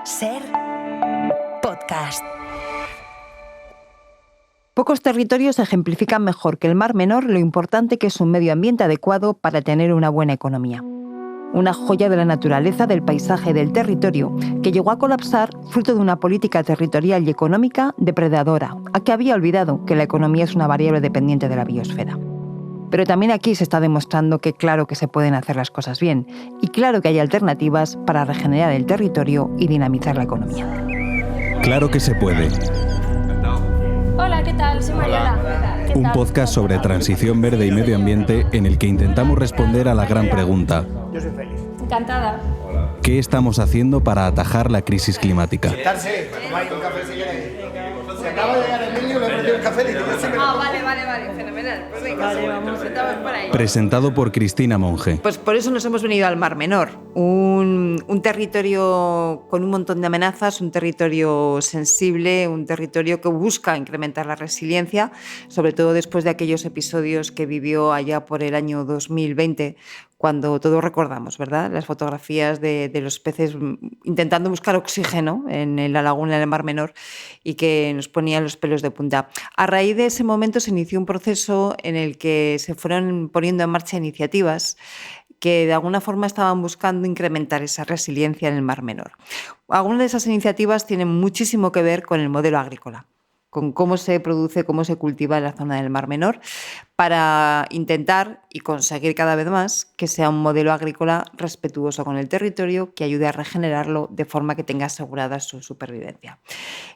Ser podcast. Pocos territorios ejemplifican mejor que el Mar Menor lo importante que es un medio ambiente adecuado para tener una buena economía. Una joya de la naturaleza, del paisaje, del territorio, que llegó a colapsar fruto de una política territorial y económica depredadora, a que había olvidado que la economía es una variable dependiente de la biosfera. Pero también aquí se está demostrando que claro que se pueden hacer las cosas bien, y claro que hay alternativas para regenerar el territorio y dinamizar la economía. Claro que se puede. Hola, ¿qué tal? Soy Mariola. ¿Qué Un tal? podcast sobre transición verde y medio ambiente en el que intentamos responder a la gran pregunta: Encantada. ¿qué estamos haciendo para atajar la crisis climática? Sentarse, tomáis un café si queréis. Se acaba de llegar Emilio, le he ofrecido un café y digo, sí me lo tomo. Vale, fenomenal. Pues venga, nos sentamos por ahí. Presentado por Cristina Monge. Pues por eso nos hemos venido al Mar Menor, un territorio con un montón de amenazas, un territorio sensible, un territorio que busca incrementar la resiliencia, sobre todo después de aquellos episodios que vivió allá por el año 2020, cuando todos recordamos, ¿verdad?, las fotografías de los peces intentando buscar oxígeno en la laguna del Mar Menor y que nos ponían los pelos de punta. A raíz de ese momento se inició un proceso en el que se fueron poniendo en marcha iniciativas que de alguna forma estaban buscando incrementar esa resiliencia en el Mar Menor. Algunas de esas iniciativas tienen muchísimo que ver con el modelo agrícola, con cómo se produce, cómo se cultiva en la zona del Mar Menor, para intentar y conseguir cada vez más que sea un modelo agrícola respetuoso con el territorio, que ayude a regenerarlo de forma que tenga asegurada su supervivencia.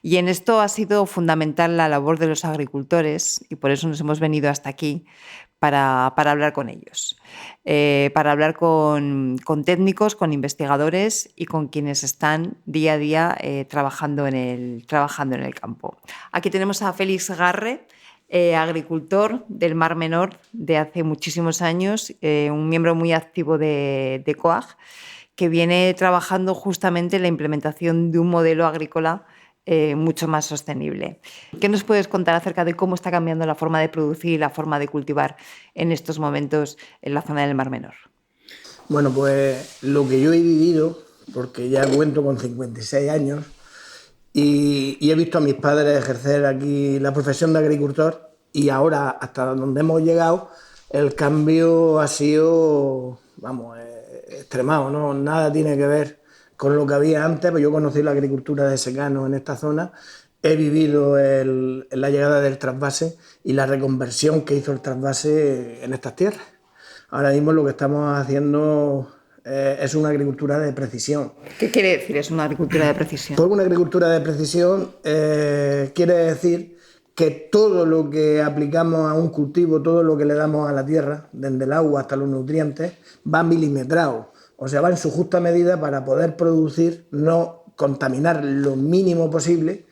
Y en esto ha sido fundamental la labor de los agricultores, y por eso nos hemos venido hasta aquí, para hablar con ellos, para hablar con técnicos, con investigadores y con quienes están día a día trabajando en el campo. Aquí tenemos a Félix Garre, agricultor del Mar Menor de hace muchísimos años, un miembro muy activo de COAG, que viene trabajando justamente en la implementación de un modelo agrícola mucho más sostenible. ¿Qué nos puedes contar acerca de cómo está cambiando la forma de producir y la forma de cultivar en estos momentos en la zona del Mar Menor? Bueno, pues lo que yo he vivido, porque ya cuento con 56 años, y he visto a mis padres ejercer aquí la profesión de agricultor, y ahora, hasta donde hemos llegado, el cambio ha sido, extremado, ¿no? Nada tiene que ver con lo que había antes. Pues yo conocí la agricultura de secano en esta zona, he vivido la llegada del trasvase y la reconversión que hizo el trasvase en estas tierras. Ahora mismo lo que estamos haciendo es una agricultura de precisión. ¿Qué quiere decir es una agricultura de precisión? Pues una agricultura de precisión quiere decir que todo lo que aplicamos a un cultivo, todo lo que le damos a la tierra, desde el agua hasta los nutrientes, va milimetrado. O sea, va en su justa medida para poder producir, no contaminar lo mínimo posible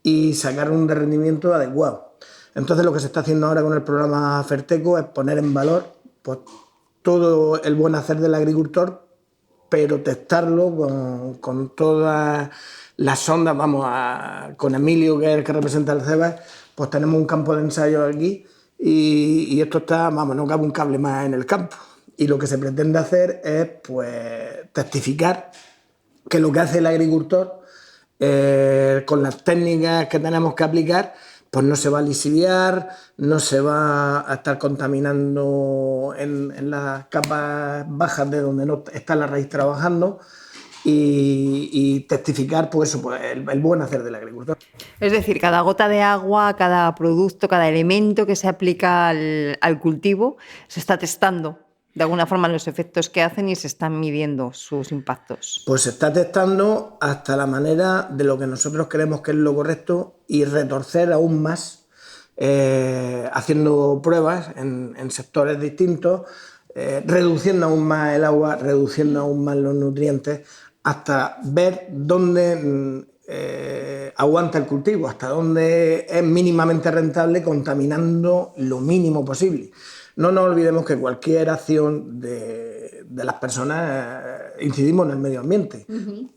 y sacar un rendimiento adecuado. Entonces, lo que se está haciendo ahora con el programa Ferteco es poner en valor pues, todo el buen hacer del agricultor, pero testarlo con todas las sondas. Con Emilio, que es el que representa el CEBAS, pues tenemos un campo de ensayo aquí y esto está, no cabe un cable más en el campo. Y lo que se pretende hacer es pues, testificar que lo que hace el agricultor con las técnicas que tenemos que aplicar, pues no se va a lisiviar, no se va a estar contaminando en las capas bajas de donde no está la raíz trabajando, y testificar pues, el buen hacer del agricultor. Es decir, cada gota de agua, cada producto, cada elemento que se aplica al cultivo se está testando de alguna forma los efectos que hacen y se están midiendo sus impactos. Pues se está testando hasta la manera de lo que nosotros creemos que es lo correcto y retorcer aún más, haciendo pruebas en sectores distintos, reduciendo aún más el agua, reduciendo aún más los nutrientes, hasta ver dónde aguanta el cultivo, hasta dónde es mínimamente rentable, contaminando lo mínimo posible. No nos olvidemos que cualquier acción de las personas incidimos en el medio ambiente.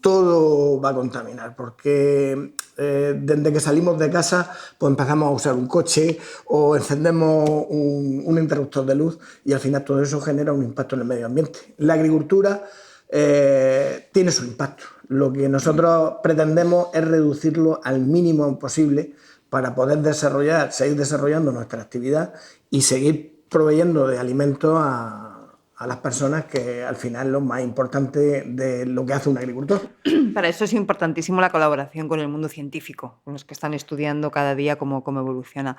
Todo va a contaminar, porque desde que salimos de casa pues empezamos a usar un coche o encendemos un interruptor de luz, y al final todo eso genera un impacto en el medio ambiente. La agricultura tiene su impacto. Lo que nosotros pretendemos es reducirlo al mínimo posible para poder seguir desarrollando nuestra actividad y seguir proveyendo de alimentos a las personas, que al final es lo más importante de lo que hace un agricultor. Para eso es importantísimo la colaboración con el mundo científico, con los que están estudiando cada día cómo evoluciona.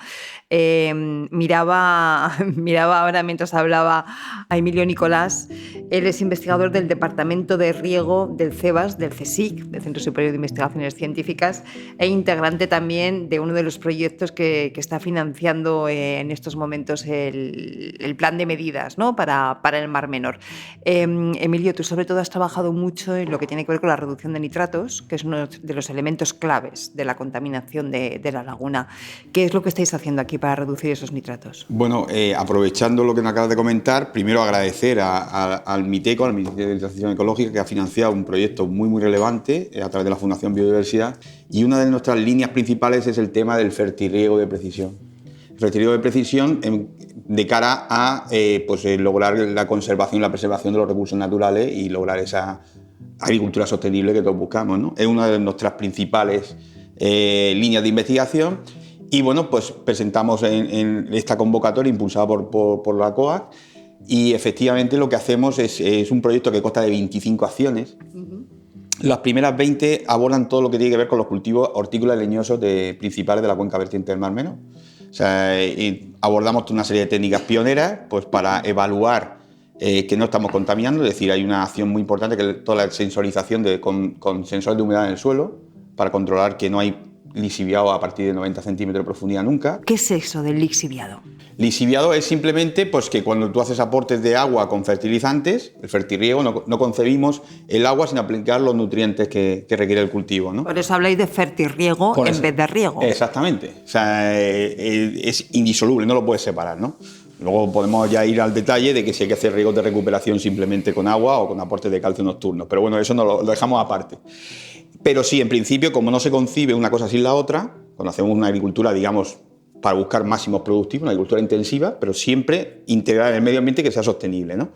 Miraba ahora mientras hablaba a Emilio Nicolás. Él es investigador del Departamento de Riego del CEBAS, del CSIC, del Centro Superior de Investigaciones Científicas, e integrante también de uno de los proyectos que está financiando en estos momentos el plan de medidas, ¿no?, para el Mar Menor. Emilio, tú sobre todo has trabajado mucho en lo que tiene que ver con la reducción de nitratos, que es uno de los elementos claves de la contaminación de la laguna. ¿Qué es lo que estáis haciendo aquí para reducir esos nitratos? Bueno, aprovechando lo que nos acabas de comentar, primero agradecer al MITECO, al Ministerio de Transición Ecológica, que ha financiado un proyecto muy relevante a través de la Fundación Biodiversidad, y una de nuestras líneas principales es el tema del fertirriego de precisión. El fertirriego de precisión de cara a lograr la conservación y la preservación de los recursos naturales y lograr esa agricultura sostenible que todos buscamos, ¿no? Es una de nuestras principales líneas de investigación y bueno, pues presentamos en esta convocatoria impulsada por la COAC y efectivamente lo que hacemos es un proyecto que consta de 25 acciones. Las primeras 20 abordan todo lo que tiene que ver con los cultivos hortícolas y leñosos principales de la cuenca vertiente del Mar Menor. O sea, abordamos una serie de técnicas pioneras pues, para evaluar que no estamos contaminando, es decir, hay una acción muy importante que es toda la sensorización con sensores de humedad en el suelo para controlar que no hay lixiviado a partir de 90 centímetros de profundidad nunca. ¿Qué es eso del lixiviado? Lixiviado es simplemente pues, que cuando tú haces aportes de agua con fertilizantes, el fertirriego, no concebimos el agua sin aplicar los nutrientes que requiere el cultivo, ¿no? Por eso habláis de fertirriego en vez de riego. Exactamente. O sea, es indisoluble, no lo puedes separar, ¿no? Luego podemos ya ir al detalle de que si hay que hacer riegos de recuperación simplemente con agua o con aportes de calcio nocturnos. Pero bueno, eso lo dejamos aparte. Pero sí, en principio, como no se concibe una cosa sin la otra, cuando hacemos una agricultura, digamos, para buscar máximos productivos, una agricultura intensiva, pero siempre integrar el medio ambiente y que sea sostenible, ¿no?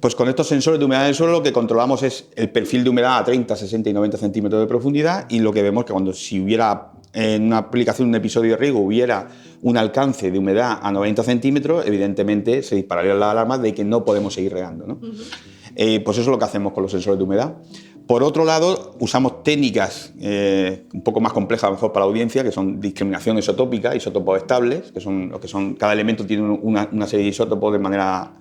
Pues con estos sensores de humedad del suelo lo que controlamos es el perfil de humedad a 30, 60 y 90 centímetros de profundidad y lo que vemos que cuando si hubiera en una aplicación, un episodio de riego, hubiera un alcance de humedad a 90 centímetros, evidentemente se dispararían las alarmas de que no podemos seguir regando, ¿no? Pues eso es lo que hacemos con los sensores de humedad. Por otro lado, usamos técnicas un poco más complejas, a lo mejor para la audiencia, que son discriminación isotópica, isótopos estables, que son lo que son, cada elemento tiene una serie de isótopos de manera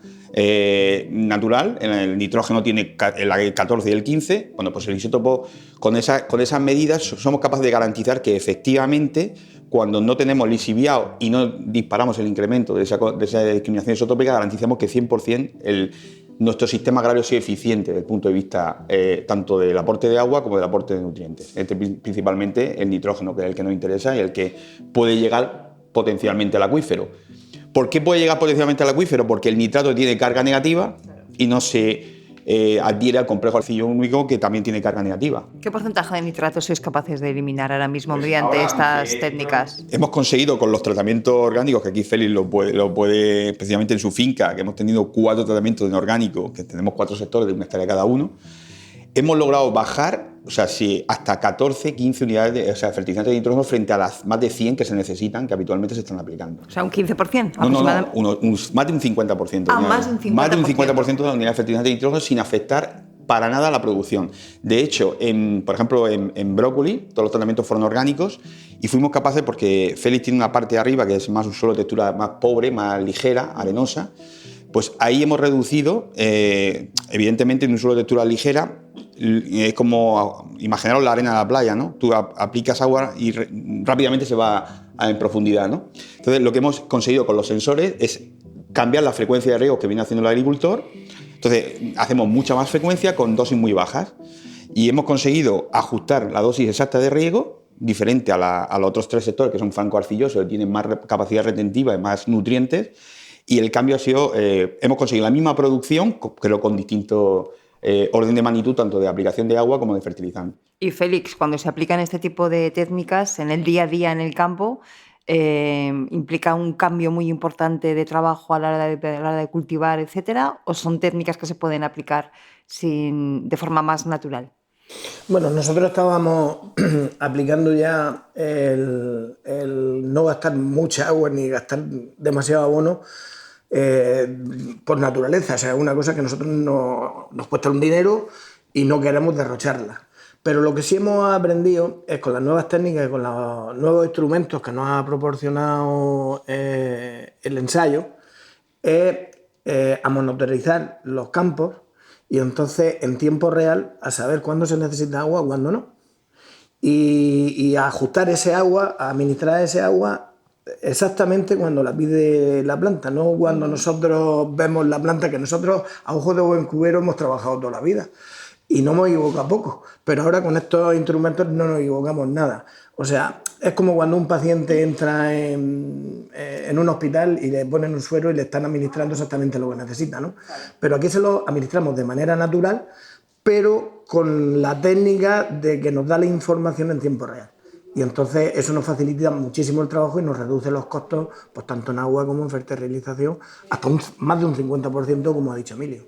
natural. El nitrógeno tiene el 14 y el 15. Bueno, pues el isótopo, con esas medidas, somos capaces de garantizar que efectivamente, cuando no tenemos lixiviado y no disparamos el incremento de esa discriminación isotópica, garantizamos que 100% nuestro sistema agrario sea eficiente desde el punto de vista tanto del aporte de agua como del aporte de nutrientes. Principalmente el nitrógeno, que es el que nos interesa y el que puede llegar potencialmente al acuífero. ¿Por qué puede llegar potencialmente al acuífero? Porque el nitrato tiene carga negativa y no se adhiere al complejo arcillo-húmico, que también tiene carga negativa. ¿Qué porcentaje de nitratos sois capaces de eliminar ahora mismo mediante estas técnicas? Hemos conseguido con los tratamientos orgánicos, que aquí Félix lo puede especialmente en su finca, que hemos tenido 4 tratamientos de inorgánico, que tenemos 4 sectores de 1 hectárea cada uno, hemos logrado bajar, o sea, hasta 14, 15 unidades de fertilizantes de nitrógeno frente a las más de 100 que se necesitan, que habitualmente se están aplicando. O sea, un 15%. No, más de un 50%. Más de un 50%. Más de un 50% de las unidades de fertilizantes de nitrógeno sin afectar para nada la producción. De hecho, por ejemplo, en brócoli, todos los tratamientos fueron orgánicos y fuimos capaces, porque Félix tiene una parte de arriba que es más un suelo de textura más pobre, más ligera, arenosa, pues ahí hemos reducido, evidentemente en un suelo de textura ligera, es como imaginaros la arena de la playa, ¿no? Tú aplicas agua y rápidamente se va en profundidad, ¿no? Entonces, lo que hemos conseguido con los sensores es cambiar la frecuencia de riego que viene haciendo el agricultor. Entonces, hacemos mucha más frecuencia con dosis muy bajas y hemos conseguido ajustar la dosis exacta de riego diferente a los otros 3 sectores que son franco-arcillosos, que tienen más capacidad retentiva y más nutrientes, y el cambio ha sido, hemos conseguido la misma producción, pero con distinto orden de magnitud, tanto de aplicación de agua como de fertilizante. Y Félix, cuando se aplican este tipo de técnicas en el día a día en el campo, implica un cambio muy importante de trabajo a la hora de cultivar, etcétera, o son técnicas que se pueden aplicar de forma más natural? Bueno, nosotros estábamos aplicando ya el no gastar mucha agua ni gastar demasiado abono por naturaleza. O sea, es una cosa que a nosotros nos cuesta un dinero y no queremos derrocharla. Pero lo que sí hemos aprendido es con las nuevas técnicas y con los nuevos instrumentos que nos ha proporcionado el ensayo, es a monitorizar los campos y entonces en tiempo real a saber cuándo se necesita agua y cuándo no. Y a ajustar ese agua, a administrar ese agua exactamente cuando la pide la planta, no cuando nosotros vemos la planta, que nosotros a ojos de buen cubero hemos trabajado toda la vida y no hemos equivocado poco, pero ahora con estos instrumentos no nos equivocamos nada. O sea, es como cuando un paciente entra en un hospital y le ponen un suero y le están administrando exactamente lo que necesita, ¿no? Pero aquí se lo administramos de manera natural, pero con la técnica de que nos da la información en tiempo real. Y entonces eso nos facilita muchísimo el trabajo y nos reduce los costos, pues tanto en agua como en fertilización, hasta más de un 50%, como ha dicho Emilio.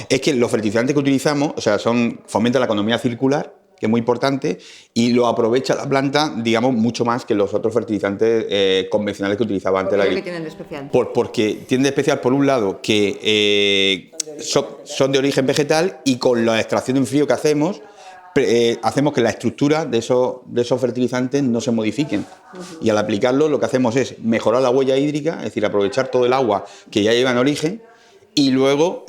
Es que los fertilizantes que utilizamos, o sea, fomentan la economía circular, que es muy importante, y lo aprovecha la planta, digamos, mucho más que los otros fertilizantes convencionales que utilizaba antes la agricultura. ¿Qué tienen de especial? Porque tienen de especial, por un lado, que son de origen vegetal, y con la extracción en frío que hacemos que la estructura de esos fertilizantes no se modifiquen. Y al aplicarlo lo que hacemos es mejorar la huella hídrica, es decir, aprovechar todo el agua que ya lleva en origen, y luego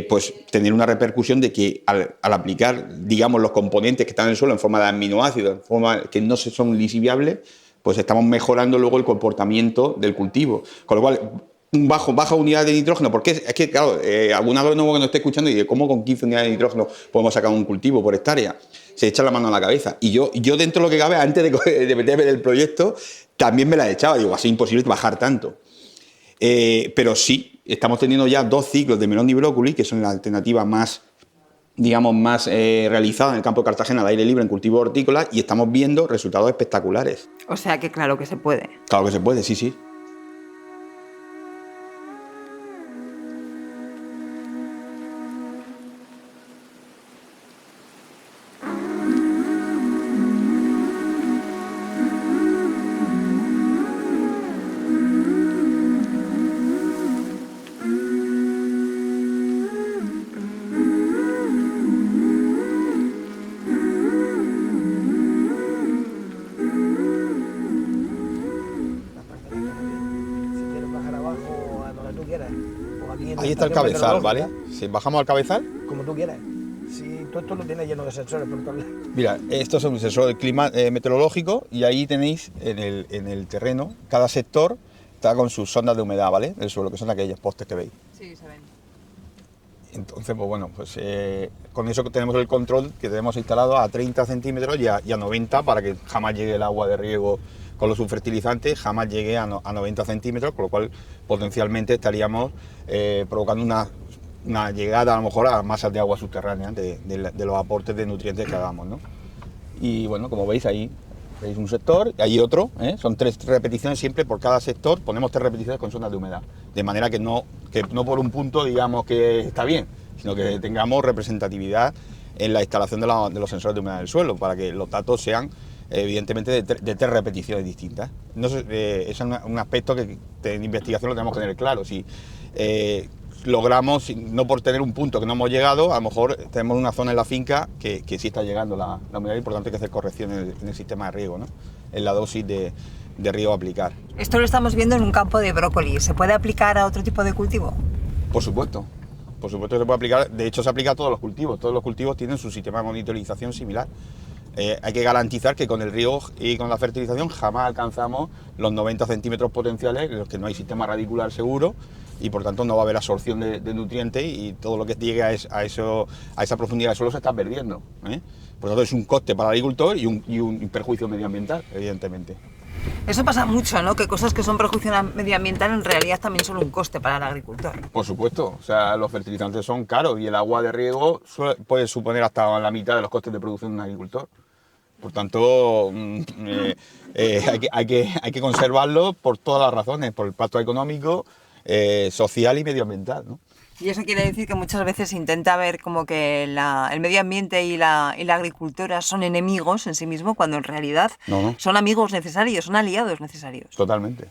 pues tener una repercusión de que al aplicar, digamos, los componentes que están en el suelo en forma de aminoácidos, en forma que no son lisiviables, pues estamos mejorando luego el comportamiento del cultivo. Con lo cual, baja unidad de nitrógeno, porque es que, claro, algún agrónomo que nos esté escuchando y dice, ¿cómo con 15 unidades de nitrógeno podemos sacar un cultivo por hectárea? Se echa la mano a la cabeza. Y yo dentro de lo que cabe, antes de meterme en el proyecto, también me la echaba. Digo, así es imposible bajar tanto. Pero sí, estamos teniendo ya 2 ciclos de melón y brócoli, que son la alternativa más, digamos, más realizada en el campo de Cartagena, al aire libre, en cultivo hortícola, y estamos viendo resultados espectaculares. O sea que claro que se puede. Claro que se puede, sí, sí. Ahí está el cabezal, ¿vale? Si bajamos al cabezal. Como tú quieras. Si todo esto lo tienes lleno de sensores por todos lados. Mira, estos son un sensor del clima meteorológico, y ahí tenéis en el terreno, cada sector está con sus sondas de humedad, ¿vale? Del suelo, que son aquellos postes que veis. Sí, se ven. Entonces, pues bueno, pues con eso tenemos el control que tenemos instalado a 30 centímetros y a 90, para que jamás llegue el agua de riego con los subfertilizantes, jamás llegue a 90 centímetros, con lo cual potencialmente estaríamos provocando una llegada a lo mejor a masas de agua subterránea de los aportes de nutrientes que hagamos, ¿no? Y bueno, como veis ahí, veis un sector y ahí otro, son 3 repeticiones siempre por cada sector, ponemos 3 repeticiones con sondas de humedad, de manera que no por un punto digamos que está bien, sino que tengamos representatividad en la instalación de los sensores de humedad del suelo, para que los datos sean evidentemente de 3 repeticiones distintas. No sé, es un aspecto que en investigación lo tenemos que tener claro. Si logramos, no por tener un punto que no hemos llegado, a lo mejor tenemos una zona en la finca que sí está llegando la humedad, y por tanto hay que hacer correcciones en el sistema de riego, ¿no? En la dosis de riego a aplicar. Esto lo estamos viendo en un campo de brócoli. ¿Se puede aplicar a otro tipo de cultivo? Por supuesto que se puede aplicar. De hecho, se aplica a todos los cultivos. Todos los cultivos tienen su sistema de monitorización similar. Hay que garantizar que con el riego y con la fertilización jamás alcanzamos los 90 centímetros potenciales, en los que no hay sistema radicular seguro, y por tanto no va a haber absorción de nutrientes, y todo lo que llegue a esa profundidad de suelo se está perdiendo, ¿eh? Por lo tanto es un coste para el agricultor y un perjuicio medioambiental, evidentemente. Eso pasa mucho, ¿no? Que cosas que son perjuicio medioambiental en realidad también son un coste para el agricultor. Por supuesto, o sea, los fertilizantes son caros y el agua de riego puede suponer hasta la mitad de los costes de producción de un agricultor. Por tanto, hay que conservarlo por todas las razones, por el pacto económico, social y medioambiental, ¿no? Y eso quiere decir que muchas veces se intenta ver como que el medio ambiente y la agricultura son enemigos en sí mismos, cuando en realidad No. son amigos necesarios, son aliados necesarios. Totalmente.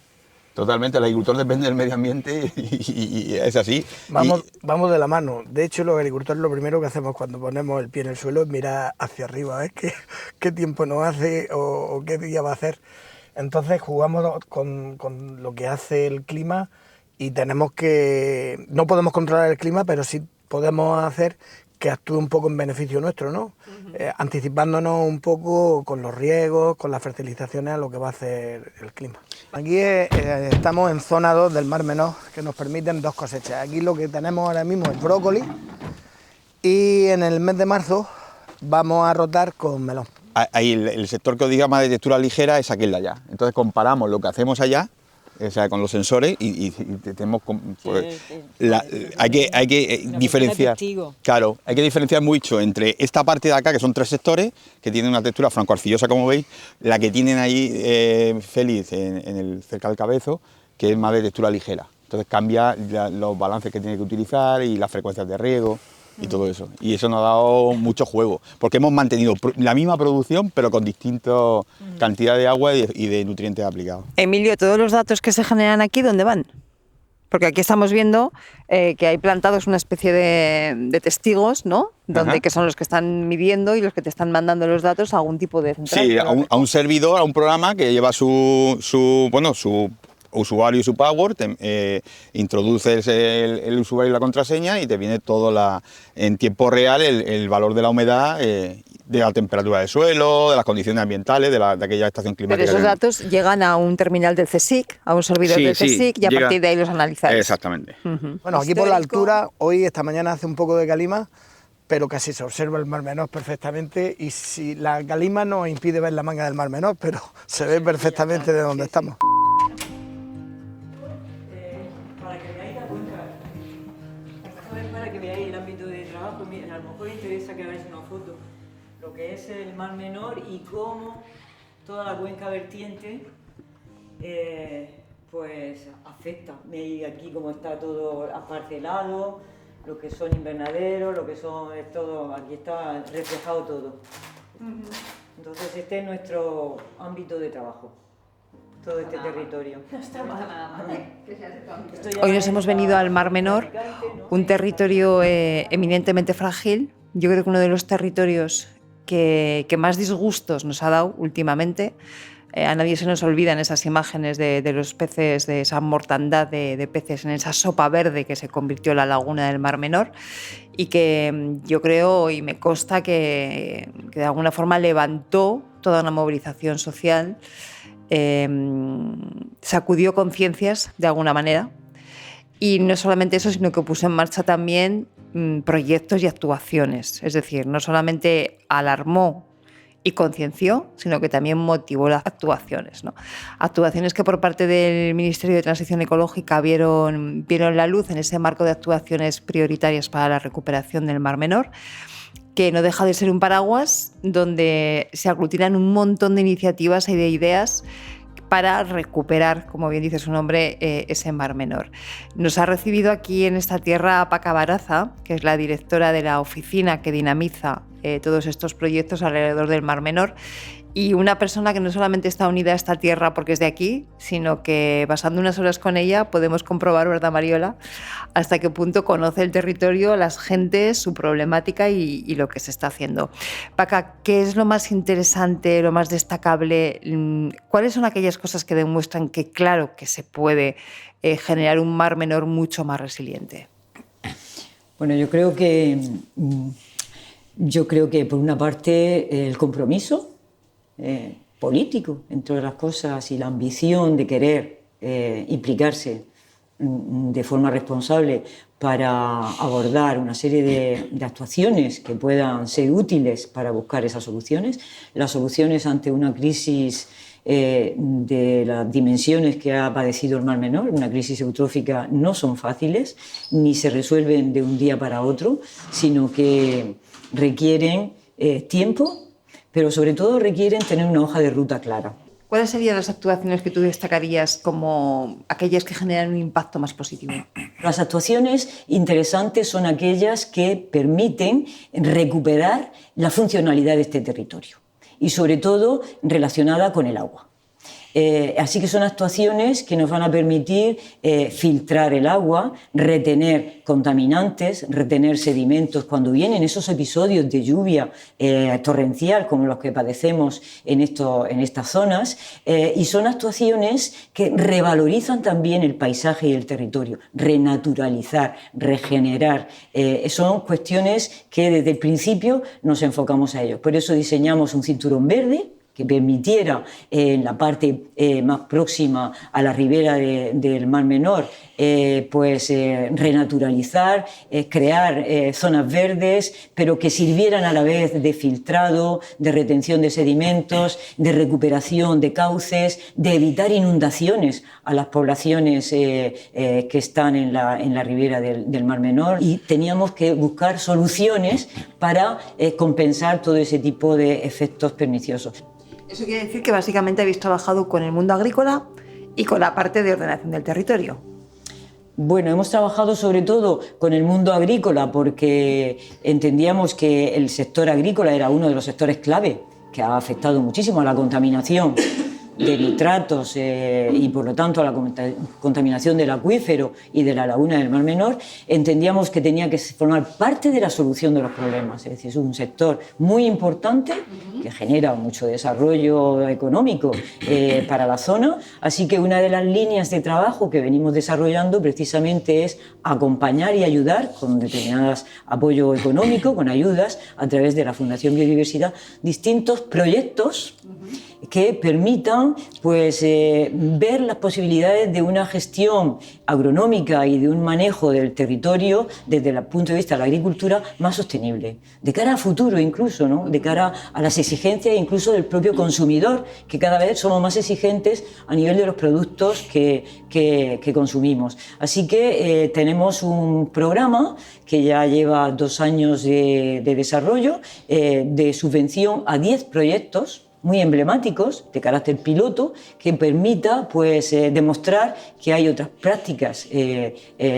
El agricultor depende del medio ambiente y es así. Vamos de la mano. De hecho, los agricultores lo primero que hacemos cuando ponemos el pie en el suelo es mirar hacia arriba, ¿ves? ¿Qué tiempo nos hace o qué día va a hacer? Entonces jugamos con lo que hace el clima y no podemos controlar el clima, pero sí podemos hacer que actúe un poco en beneficio nuestro, ¿no? Anticipándonos un poco con los riegos, con las fertilizaciones a lo que va a hacer el clima. Aquí estamos en zona 2 del Mar Menor, que nos permiten 2 cosechas. Aquí lo que tenemos ahora mismo es brócoli y en el mes de marzo vamos a rotar con melón. Ahí el sector que os diga más de textura ligera es aquel de allá. Entonces comparamos lo que hacemos allá, o sea, con los sensores y tenemos hay que diferenciar. Claro, hay que diferenciar mucho entre esta parte de acá, que son 3 sectores, que tienen una textura franco-arcillosa, como veis, la que tienen ahí Félix cerca del Cabezo, que es más de textura ligera. Entonces cambia los balances que tiene que utilizar y las frecuencias de riego y todo eso. Y eso nos ha dado mucho juego, porque hemos mantenido la misma producción, pero con distintas cantidades de agua y de nutrientes aplicados. Emilio, ¿todos los datos que se generan aquí, dónde van? Porque aquí estamos viendo que hay plantados una especie de testigos, ¿no? Que son los que están midiendo y los que te están mandando los datos a algún tipo de central. Sí, a un servidor, a un programa que lleva su usuario y su password, introduces el usuario y la contraseña y te viene todo en tiempo real el valor de la humedad, de la temperatura del suelo, de las condiciones ambientales, de aquella estación climática. Pero esos datos llegan a un terminal del CSIC, a un servidor del CSIC, y a partir de ahí los analizáis. Exactamente. Bueno, aquí por la altura, esta mañana hace un poco de calima, pero casi se observa el Mar Menor perfectamente, y si la calima nos impide ver la manga del Mar Menor, pero se ve perfectamente de donde estamos. Para que veáis el ámbito de trabajo, miren, a lo mejor interesa que veáis una foto, lo que es el Mar Menor y cómo toda la cuenca vertiente pues afecta. Veis aquí cómo está todo aparcelado, lo que son invernaderos, lo que son es todo, aquí está reflejado todo. Entonces este es nuestro ámbito de trabajo, todo este territorio. No está nada mal. Hoy nos hemos venido al Mar Menor, un territorio eminentemente frágil. Yo creo que uno de los territorios que más disgustos nos ha dado últimamente. A nadie se nos olvidan esas imágenes de los peces, de esa mortandad de peces en esa sopa verde que se convirtió en la laguna del Mar Menor, y que yo creo y me consta que de alguna forma levantó toda una movilización social, sacudió conciencias de alguna manera, y no solamente eso, sino que puso en marcha también proyectos y actuaciones. Es decir, no solamente alarmó y concienció, sino que también motivó las actuaciones, ¿no? Actuaciones que por parte del Ministerio de Transición Ecológica vieron la luz en ese marco de actuaciones prioritarias para la recuperación del Mar Menor, que no deja de ser un paraguas donde se aglutinan un montón de iniciativas y de ideas para recuperar, como bien dice su nombre, ese Mar Menor. Nos ha recibido aquí en esta tierra Paca Baraza, que es la directora de la oficina que dinamiza todos estos proyectos alrededor del Mar Menor, y una persona que no solamente está unida a esta tierra porque es de aquí, sino que pasando unas horas con ella podemos comprobar, ¿verdad, Mariola?, hasta qué punto conoce el territorio, las gentes, su problemática y lo que se está haciendo. Paca, ¿qué es lo más interesante, lo más destacable? ¿Cuáles son aquellas cosas que demuestran que claro que se puede generar un Mar Menor mucho más resiliente? Bueno, yo creo que por una parte el compromiso político, entre otras cosas, y la ambición de querer implicarse de forma responsable para abordar una serie de actuaciones que puedan ser útiles para buscar esas soluciones. Las soluciones ante una crisis de las dimensiones que ha padecido el Mar Menor, una crisis eutrófica, no son fáciles, ni se resuelven de un día para otro, sino que requieren tiempo, pero sobre todo requieren tener una hoja de ruta clara. ¿Cuáles serían las actuaciones que tú destacarías como aquellas que generan un impacto más positivo? Las actuaciones interesantes son aquellas que permiten recuperar la funcionalidad de este territorio y sobre todo relacionada con el agua. Así que son actuaciones que nos van a permitir filtrar el agua, retener contaminantes, retener sedimentos cuando vienen esos episodios de lluvia torrencial como los que padecemos en estas zonas, y son actuaciones que revalorizan también el paisaje y el territorio, renaturalizar, regenerar. Son cuestiones que desde el principio nos enfocamos a ello. Por eso diseñamos un cinturón verde que permitiera en la parte más próxima a la ribera del Mar Menor renaturalizar, crear zonas verdes, pero que sirvieran a la vez de filtrado, de retención de sedimentos, de recuperación de cauces, de evitar inundaciones a las poblaciones que están en la ribera del Mar Menor, y teníamos que buscar soluciones para compensar todo ese tipo de efectos perniciosos. Eso quiere decir que básicamente habéis trabajado con el mundo agrícola y con la parte de ordenación del territorio. Bueno, hemos trabajado sobre todo con el mundo agrícola porque entendíamos que el sector agrícola era uno de los sectores clave que ha afectado muchísimo a la contaminación de nitratos y por lo tanto a la contaminación del acuífero y de la laguna del Mar Menor. Entendíamos que tenía que formar parte de la solución de los problemas, es decir, es un sector muy importante que genera mucho desarrollo económico para la zona, así que una de las líneas de trabajo que venimos desarrollando precisamente es acompañar y ayudar con determinados apoyo económico, con ayudas a través de la Fundación Biodiversidad, distintos proyectos que permitan ver las posibilidades de una gestión agronómica y de un manejo del territorio desde el punto de vista de la agricultura más sostenible, de cara a futuro incluso, ¿no? De cara a las exigencias incluso del propio consumidor, que cada vez somos más exigentes a nivel de los productos que consumimos. Así que tenemos un programa que ya lleva 2 años de desarrollo, de subvención a 10 proyectos muy emblemáticos, de carácter piloto, que permita demostrar que hay otras prácticas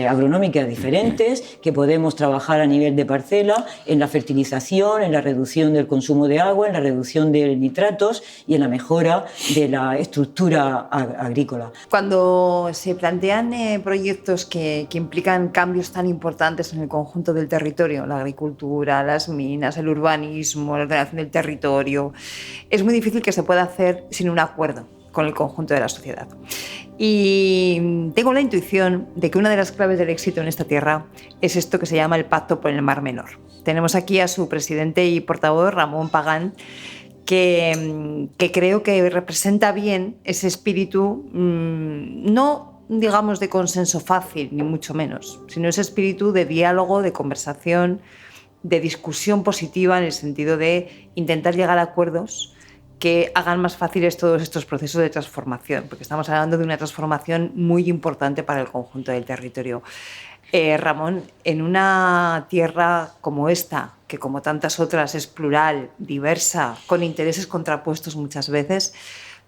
agronómicas diferentes, que podemos trabajar a nivel de parcela, en la fertilización, en la reducción del consumo de agua, en la reducción de nitratos y en la mejora de la estructura agrícola. Cuando se plantean proyectos que implican cambios tan importantes en el conjunto del territorio, la agricultura, las minas, el urbanismo, la ordenación del territorio, es muy difícil que se pueda hacer sin un acuerdo con el conjunto de la sociedad. Y tengo la intuición de que una de las claves del éxito en esta tierra es esto que se llama el Pacto por el Mar Menor. Tenemos aquí a su presidente y portavoz, Ramón Pagán, que creo que representa bien ese espíritu, no digamos de consenso fácil, ni mucho menos, sino ese espíritu de diálogo, de conversación, de discusión positiva en el sentido de intentar llegar a acuerdos que hagan más fáciles todos estos procesos de transformación, porque estamos hablando de una transformación muy importante para el conjunto del territorio. Ramón, en una tierra como esta, que como tantas otras es plural, diversa, con intereses contrapuestos muchas veces,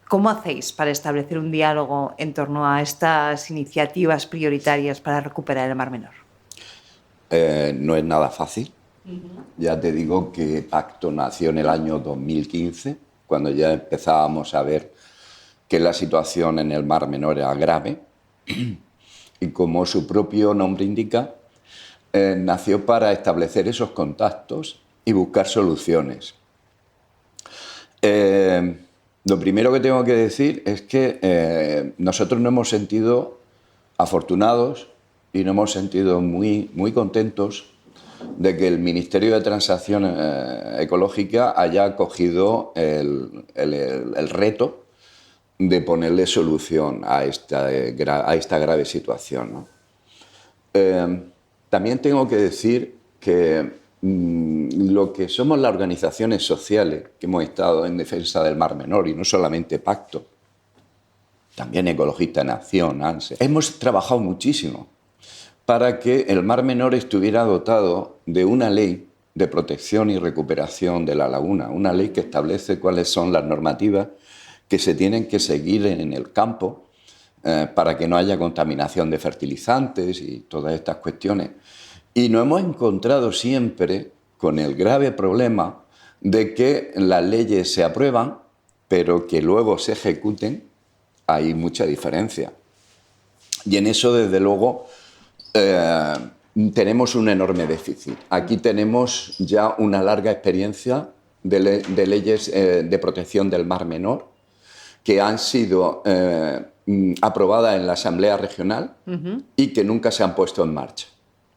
¿cómo hacéis para establecer un diálogo en torno a estas iniciativas prioritarias para recuperar el Mar Menor? No es nada fácil. Ya te digo que Pacto nació en el año 2015, cuando ya empezábamos a ver que la situación en el Mar Menor era grave, y como su propio nombre indica, nació para establecer esos contactos y buscar soluciones. Lo primero que tengo que decir es que nosotros nos hemos sentido afortunados y nos hemos sentido muy, muy contentos de que el Ministerio de Transición Ecológica haya acogido el reto de ponerle solución a esta grave situación, ¿no? También tengo que decir que lo que somos las organizaciones sociales que hemos estado en defensa del Mar Menor, y no solamente Pacto, también Ecologistas en Acción, ANSE, hemos trabajado muchísimo para que el Mar Menor estuviera dotado de una ley de protección y recuperación de la laguna, una ley que establece cuáles son las normativas que se tienen que seguir en el campo para que no haya contaminación de fertilizantes y todas estas cuestiones. Y nos hemos encontrado siempre con el grave problema de que las leyes se aprueban, pero que luego se ejecuten. Hay mucha diferencia. Y en eso, desde luego, tenemos un enorme déficit. Aquí tenemos ya una larga experiencia de leyes de protección del Mar Menor que han sido aprobadas en la Asamblea Regional y que nunca se han puesto en marcha.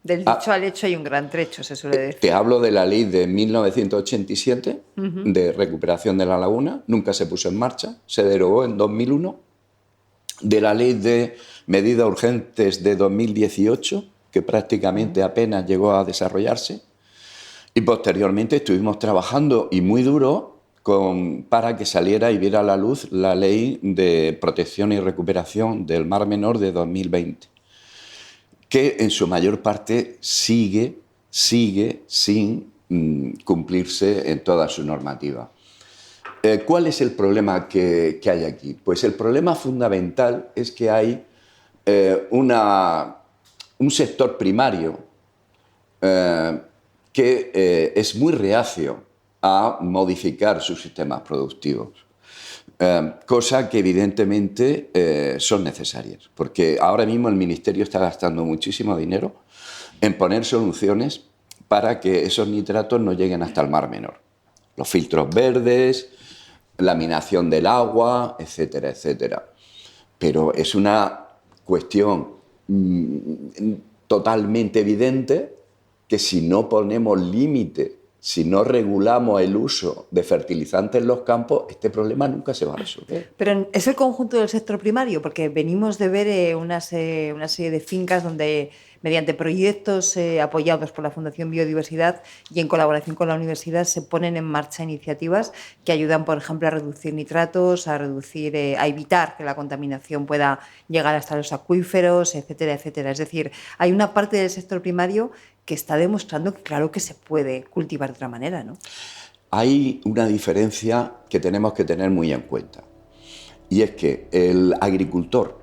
Del dicho al hecho hay un gran trecho, se suele decir. Te hablo de la ley de 1987 de recuperación de la laguna, nunca se puso en marcha, se derogó en 2001. De la ley de medidas urgentes de 2018, que prácticamente apenas llegó a desarrollarse. Y posteriormente estuvimos trabajando, y muy duro, para que saliera y viera a la luz la ley de protección y recuperación del Mar Menor de 2020, que en su mayor parte sigue sin cumplirse en toda su normativa. ¿Cuál es el problema que hay aquí? Pues el problema fundamental es que hay un sector primario que es muy reacio a modificar sus sistemas productivos, cosa que evidentemente son necesarias, porque ahora mismo el Ministerio está gastando muchísimo dinero en poner soluciones para que esos nitratos no lleguen hasta el Mar Menor. Los filtros verdes, laminación del agua, etcétera, etcétera. Pero es una cuestión totalmente evidente que si no ponemos límite, si no regulamos el uso de fertilizantes en los campos, este problema nunca se va a resolver. Pero es el conjunto del sector primario, porque venimos de ver una serie de fincas donde, mediante proyectos apoyados por la Fundación Biodiversidad y en colaboración con la universidad, se ponen en marcha iniciativas que ayudan, por ejemplo, a reducir nitratos, a evitar que la contaminación pueda llegar hasta los acuíferos, etcétera, etcétera. Es decir, hay una parte del sector primario que está demostrando que claro que se puede cultivar de otra manera, ¿no? Hay una diferencia que tenemos que tener muy en cuenta, y es que el agricultor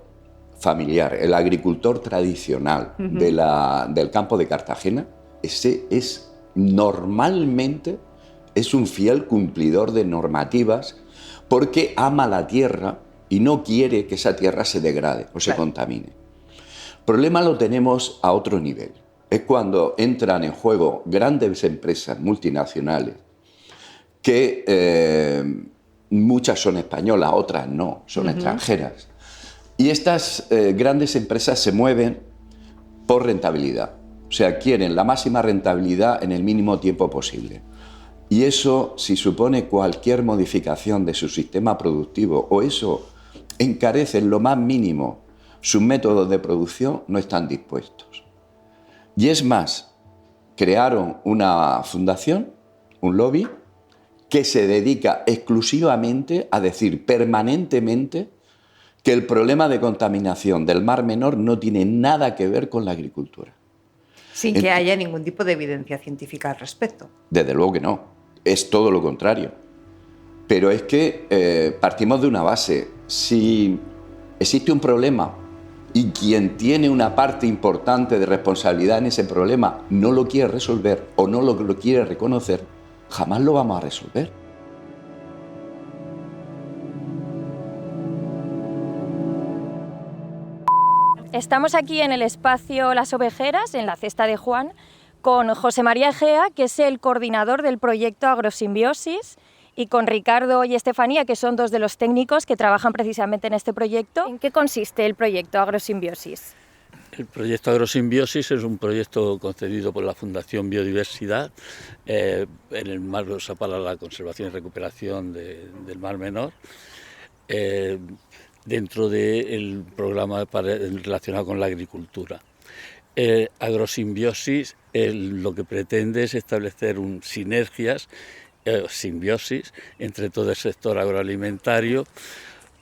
familiar, el agricultor tradicional del campo de Cartagena, ese normalmente es un fiel cumplidor de normativas porque ama la tierra y no quiere que esa tierra se degrade o se contamine. El problema lo tenemos a otro nivel. Es cuando entran en juego grandes empresas multinacionales que muchas son españolas, otras no, son extranjeras. Y estas grandes empresas se mueven por rentabilidad. O sea, quieren la máxima rentabilidad en el mínimo tiempo posible. Y eso, si supone cualquier modificación de su sistema productivo o eso encarece en lo más mínimo sus métodos de producción, no están dispuestos. Y es más, crearon una fundación, un lobby, que se dedica exclusivamente a decir permanentemente que el problema de contaminación del Mar Menor no tiene nada que ver con la agricultura. Sin que haya ningún tipo de evidencia científica al respecto. Desde luego que no, es todo lo contrario. Pero es que partimos de una base. Si existe un problema y quien tiene una parte importante de responsabilidad en ese problema no lo quiere resolver o no lo quiere reconocer, jamás lo vamos a resolver. Estamos aquí en el espacio Las Ovejeras, en la Cesta de Juan, con José María Egea, que es el coordinador del proyecto Agrosimbiosis, y con Ricardo y Estefanía, que son dos de los técnicos que trabajan precisamente en este proyecto. ¿En qué consiste el proyecto Agrosimbiosis? El proyecto Agrosimbiosis es un proyecto concedido por la Fundación Biodiversidad en el marco para la conservación y recuperación del Mar Menor, dentro del programa relacionado con la agricultura. Agrosimbiosis lo que pretende es establecer simbiosis entre todo el sector agroalimentario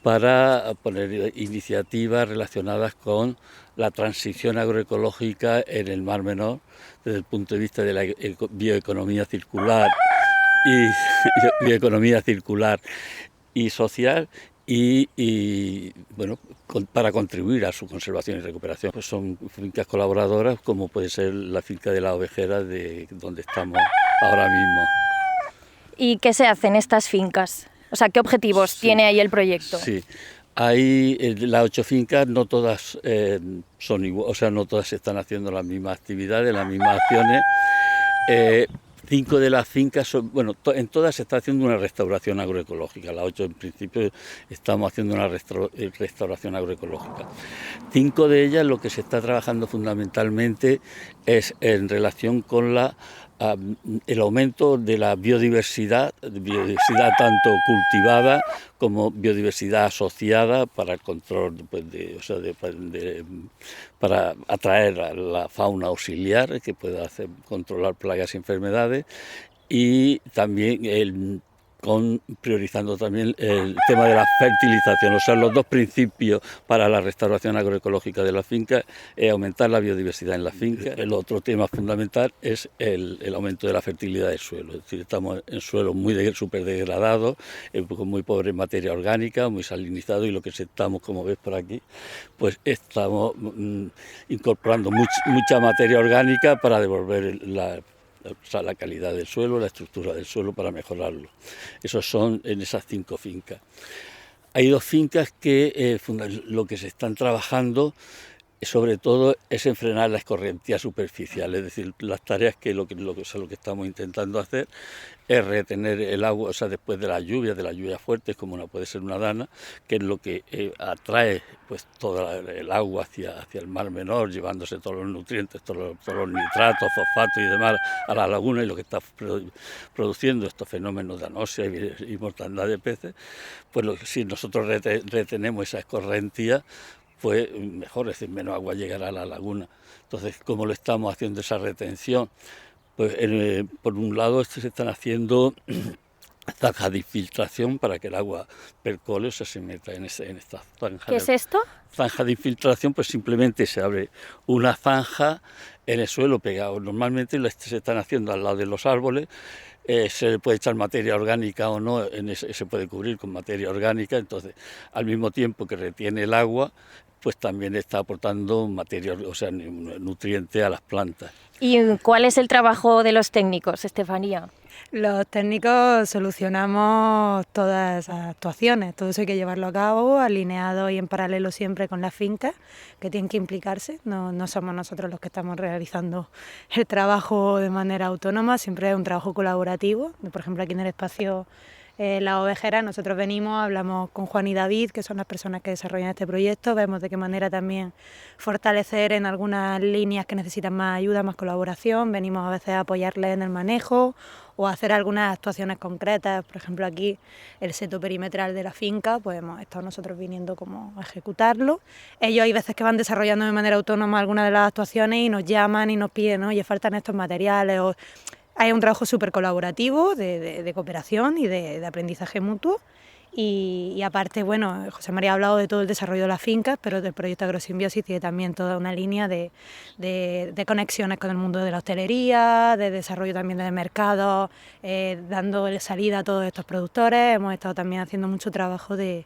para poner iniciativas relacionadas con la transición agroecológica en el Mar Menor desde el punto de vista de la bioeconomía circular y social y bueno, para contribuir a su conservación y recuperación. Pues son fincas colaboradoras como puede ser la finca de la Ovejera, de donde estamos ahora mismo. ¿Y qué se hace en estas fincas? O sea, ¿qué objetivos tiene ahí el proyecto? Sí, hay las 8 fincas, no todas son igual, o sea, no todas están haciendo las mismas actividades, las mismas acciones. 5 de las fincas son, bueno, en todas se está haciendo una restauración agroecológica. Las 8 en principio estamos haciendo una restauración agroecológica. 5 de ellas lo que se está trabajando fundamentalmente es en relación con el aumento de la biodiversidad tanto cultivada como biodiversidad asociada para el control, pues, para atraer a la fauna auxiliar que pueda controlar plagas y enfermedades, y también priorizando también el tema de la fertilización. O sea, los 2 principios para la restauración agroecológica de la finca es aumentar la biodiversidad en la finca. El otro tema fundamental es el aumento de la fertilidad del suelo. Es decir, estamos en suelos muy súper degradados, con muy pobre materia orgánica, muy salinizados, y lo que estamos, como ves por aquí, pues estamos incorporando mucha materia orgánica para devolver la calidad del suelo, la estructura del suelo, para mejorarlo. Esos son en esas 5 fincas. Hay 2 fincas que lo que se están trabajando sobre todo es en frenar la escorrentía superficial, es decir, las tareas que lo que estamos intentando hacer es retener el agua, o sea, después de las lluvias fuertes, como no puede ser una dana, que es lo que atrae pues toda el agua hacia el Mar Menor, llevándose todos los nutrientes, todos los nitratos, fosfatos y demás a la laguna, y lo que está produciendo estos fenómenos de anoxia y mortandad de peces. Pues si nosotros retenemos esa escorrentía, pues mejor, es decir, menos agua llegará a la laguna. Entonces, ¿cómo lo estamos haciendo esa retención? Pues por un lado se están haciendo zanjas de infiltración para que el agua percole, o sea, se meta en esta zanja. ¿Qué es esto? Zanja de infiltración, pues simplemente se abre una zanja en el suelo pegado. Normalmente se están haciendo al lado de los árboles. Se le puede echar materia orgánica o no, se puede cubrir con materia orgánica, entonces al mismo tiempo que retiene el agua, pues también está aportando materia, o sea, nutriente a las plantas. ¿Y cuál es el trabajo de los técnicos, Estefanía? Los técnicos solucionamos todas esas actuaciones, todo eso hay que llevarlo a cabo, alineado y en paralelo siempre con las fincas, que tienen que implicarse, no somos nosotros los que estamos realizando el trabajo de manera autónoma, siempre es un trabajo colaborativo. Por ejemplo, aquí en el espacio La Ovejera nosotros venimos, hablamos con Juan y David, que son las personas que desarrollan este proyecto, vemos de qué manera también fortalecer en algunas líneas que necesitan más ayuda, más colaboración, venimos a veces a apoyarles en el manejo o a hacer algunas actuaciones concretas. Por ejemplo, aquí el seto perimetral de la finca, pues hemos estado nosotros viniendo como a ejecutarlo. Ellos hay veces que van desarrollando de manera autónoma algunas de las actuaciones y nos llaman y nos piden, oye, faltan estos materiales, o hay un trabajo súper colaborativo de cooperación y de aprendizaje mutuo. Y aparte, bueno, José María ha hablado de todo el desarrollo de las fincas, pero del proyecto Agrosimbiosis tiene también toda una línea de conexiones con el mundo de la hostelería, de desarrollo también de mercados, dando salida a todos estos productores. Hemos estado también haciendo mucho trabajo de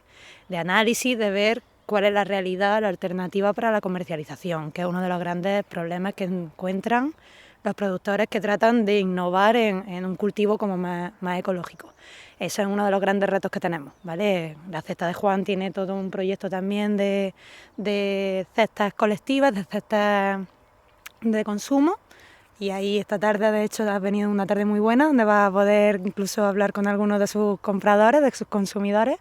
análisis, de ver cuál es la realidad, la alternativa para la comercialización, que es uno de los grandes problemas que encuentran los productores que tratan de innovar en un cultivo como más ecológico. Eso es uno de los grandes retos que tenemos, ¿vale? La cesta de Juan tiene todo un proyecto también de cestas colectivas, de cestas de consumo, y ahí esta tarde, de hecho, ha venido una tarde muy buena, donde va a poder incluso hablar con algunos de sus compradores, de sus consumidores,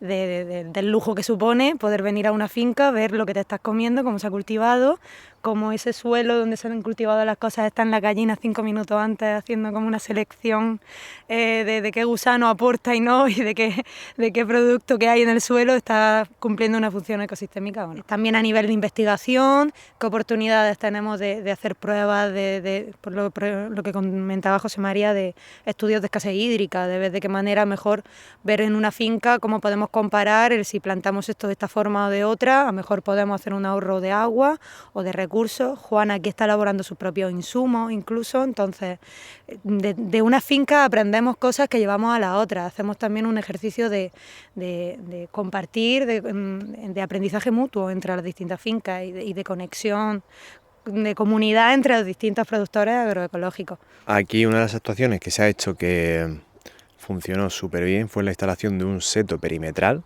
del lujo que supone poder venir a una finca, ver lo que te estás comiendo, cómo se ha cultivado, cómo ese suelo donde se han cultivado las cosas está en la gallina 5 minutos antes, haciendo como una selección de qué gusano aporta y no, y de qué producto que hay en el suelo está cumpliendo una función ecosistémica o no. También a nivel de investigación, qué oportunidades tenemos de hacer pruebas, por lo que comentaba José María, de estudios de escasez hídrica, de ver de qué manera mejor ver en una finca cómo podemos podemos comparar el si plantamos esto de esta forma o de otra, a lo mejor podemos hacer un ahorro de agua o de recursos. Juan aquí está elaborando sus propios insumos incluso, entonces de una finca aprendemos cosas que llevamos a la otra, hacemos también un ejercicio de compartir, de aprendizaje mutuo entre las distintas fincas y de conexión de comunidad entre los distintos productores agroecológicos. Aquí una de las actuaciones que se ha hecho que funcionó súper bien fue la instalación de un seto perimetral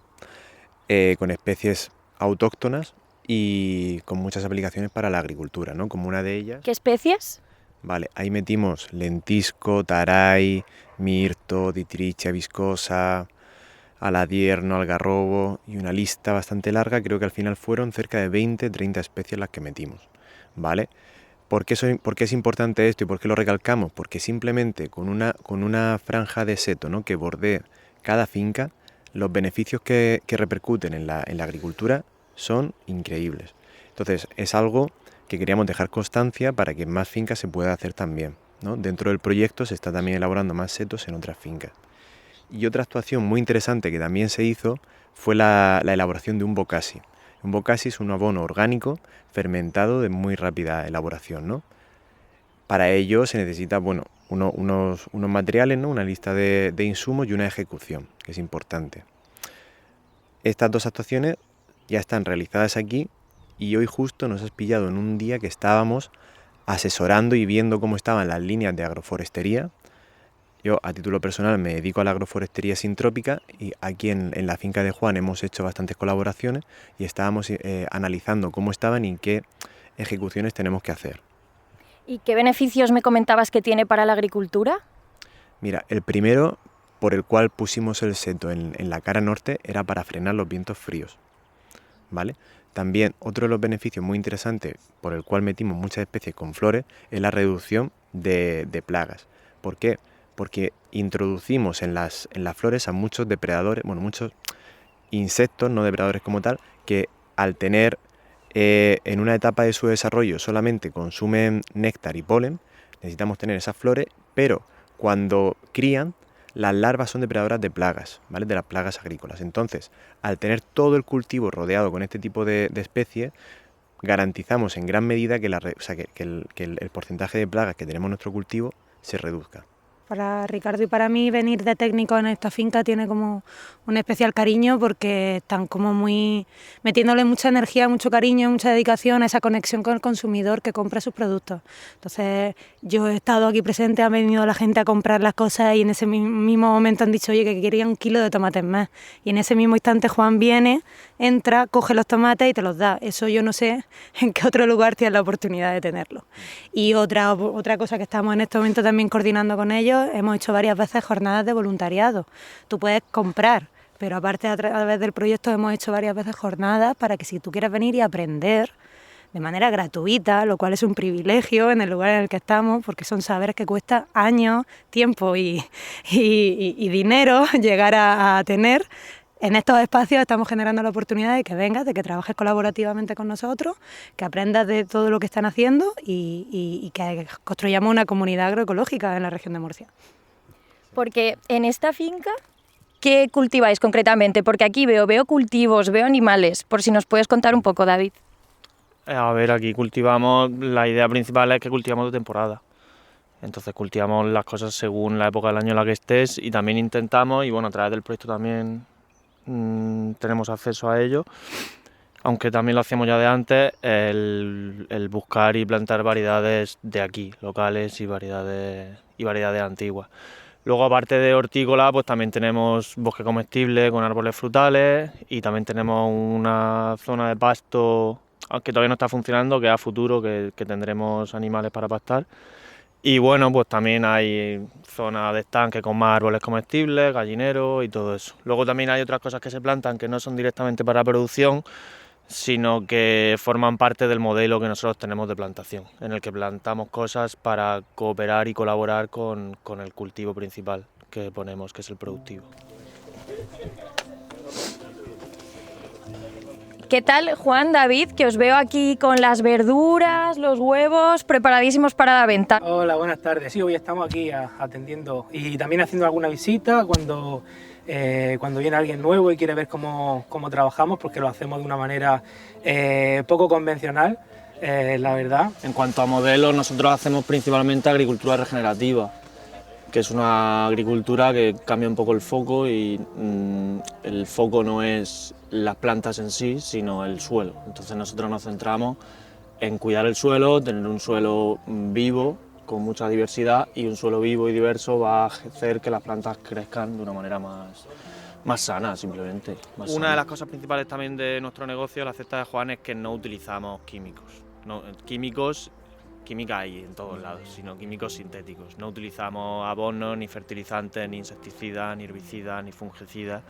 con especies autóctonas y con muchas aplicaciones para la agricultura, ¿no? Como una de ellas... ¿Qué especies? Vale, ahí metimos lentisco, taray, mirto, ditiricha viscosa, aladierno, algarrobo y una lista bastante larga, creo que al final fueron cerca de 20-30 especies las que metimos, ¿vale? ¿Por qué es importante esto y por qué lo recalcamos? Porque simplemente con una franja de seto, ¿no?, que bordee cada finca, los beneficios que repercuten en la agricultura son increíbles. Entonces es algo que queríamos dejar constancia para que en más fincas se pueda hacer también, ¿no? Dentro del proyecto se está también elaborando más setos en otras fincas. Y otra actuación muy interesante que también se hizo fue la elaboración de un bokashi. Un bokashi es un abono orgánico fermentado de muy rápida elaboración, ¿no? Para ello se necesita, bueno, unos materiales, ¿no?, una lista de insumos y una ejecución, que es importante. Estas dos actuaciones ya están realizadas aquí y hoy justo nos has pillado en un día que estábamos asesorando y viendo cómo estaban las líneas de agroforestería. Yo, a título personal, me dedico a la agroforestería sintrópica y aquí en la finca de Juan hemos hecho bastantes colaboraciones y estábamos analizando cómo estaban y qué ejecuciones tenemos que hacer. ¿Y qué beneficios me comentabas que tiene para la agricultura? Mira, el primero por el cual pusimos el seto en la cara norte era para frenar los vientos fríos, ¿vale? También otro de los beneficios muy interesantes por el cual metimos muchas especies con flores es la reducción de plagas. ¿Por qué? Porque introducimos en las flores a muchos depredadores, bueno, muchos insectos, no depredadores como tal, que al tener en una etapa de su desarrollo solamente consumen néctar y polen, necesitamos tener esas flores, pero cuando crían, las larvas son depredadoras de plagas, ¿vale?, de las plagas agrícolas. Entonces, al tener todo el cultivo rodeado con este tipo de especies, garantizamos en gran medida que el porcentaje de plagas que tenemos en nuestro cultivo se reduzca. Para Ricardo y para mí venir de técnico en esta finca tiene como un especial cariño porque están como muy metiéndole mucha energía, mucho cariño, mucha dedicación a esa conexión con el consumidor que compra sus productos. Entonces yo he estado aquí presente, ha venido la gente a comprar las cosas y en ese mismo momento han dicho, oye, que querían 1 kilo de tomates más. Y en ese mismo instante Juan viene, entra, coge los tomates y te los da. Eso yo no sé en qué otro lugar tienes la oportunidad de tenerlo. Y otra cosa que estamos en este momento también coordinando con ellos, hemos hecho varias veces jornadas de voluntariado. Tú puedes comprar, pero aparte a través del proyecto hemos hecho varias veces jornadas para que si tú quieres venir y aprender de manera gratuita, lo cual es un privilegio en el lugar en el que estamos, porque son saberes que cuesta años, tiempo y dinero llegar a tener. En estos espacios estamos generando la oportunidad de que vengas, de que trabajes colaborativamente con nosotros, que aprendas de todo lo que están haciendo y que construyamos una comunidad agroecológica en la región de Murcia. Porque en esta finca, ¿qué cultiváis concretamente? Porque aquí veo cultivos, veo animales, por si nos puedes contar un poco, David. A ver, aquí cultivamos, la idea principal es que cultivamos de temporada. Entonces cultivamos las cosas según la época del año en la que estés y también intentamos, y bueno, a través del proyecto también tenemos acceso a ello, aunque también lo hacíamos ya de antes, el buscar y plantar variedades de aquí, locales y variedades antiguas. Luego, aparte de hortícola, pues también tenemos bosque comestible con árboles frutales y también tenemos una zona de pasto, aunque todavía no está funcionando, que a futuro que tendremos animales para pastar. Y bueno, pues también hay zonas de estanque con más árboles comestibles, gallineros y todo eso. Luego también hay otras cosas que se plantan que no son directamente para producción, sino que forman parte del modelo que nosotros tenemos de plantación, en el que plantamos cosas para cooperar y colaborar con el cultivo principal que ponemos, que es el productivo. ¿Qué tal, Juan, David? Que os veo aquí con las verduras, los huevos, preparadísimos para la venta. Hola, buenas tardes. Sí, hoy estamos aquí atendiendo y también haciendo alguna visita cuando cuando viene alguien nuevo y quiere ver cómo trabajamos, porque lo hacemos de una manera poco convencional, la verdad. En cuanto a modelos, nosotros hacemos principalmente agricultura regenerativa, que es una agricultura que cambia un poco el foco y el foco no es las plantas en sí, sino el suelo. Entonces nosotros nos centramos en cuidar el suelo, tener un suelo vivo, con mucha diversidad, y un suelo vivo y diverso va a hacer que las plantas crezcan de una manera más sana, simplemente. Una de las cosas principales también de nuestro negocio, la cesta de Juan, es que no utilizamos químicos. Química hay en todos lados, sino químicos sintéticos. No utilizamos abonos, ni fertilizantes, ni insecticidas, ni herbicidas, ni fungicidas.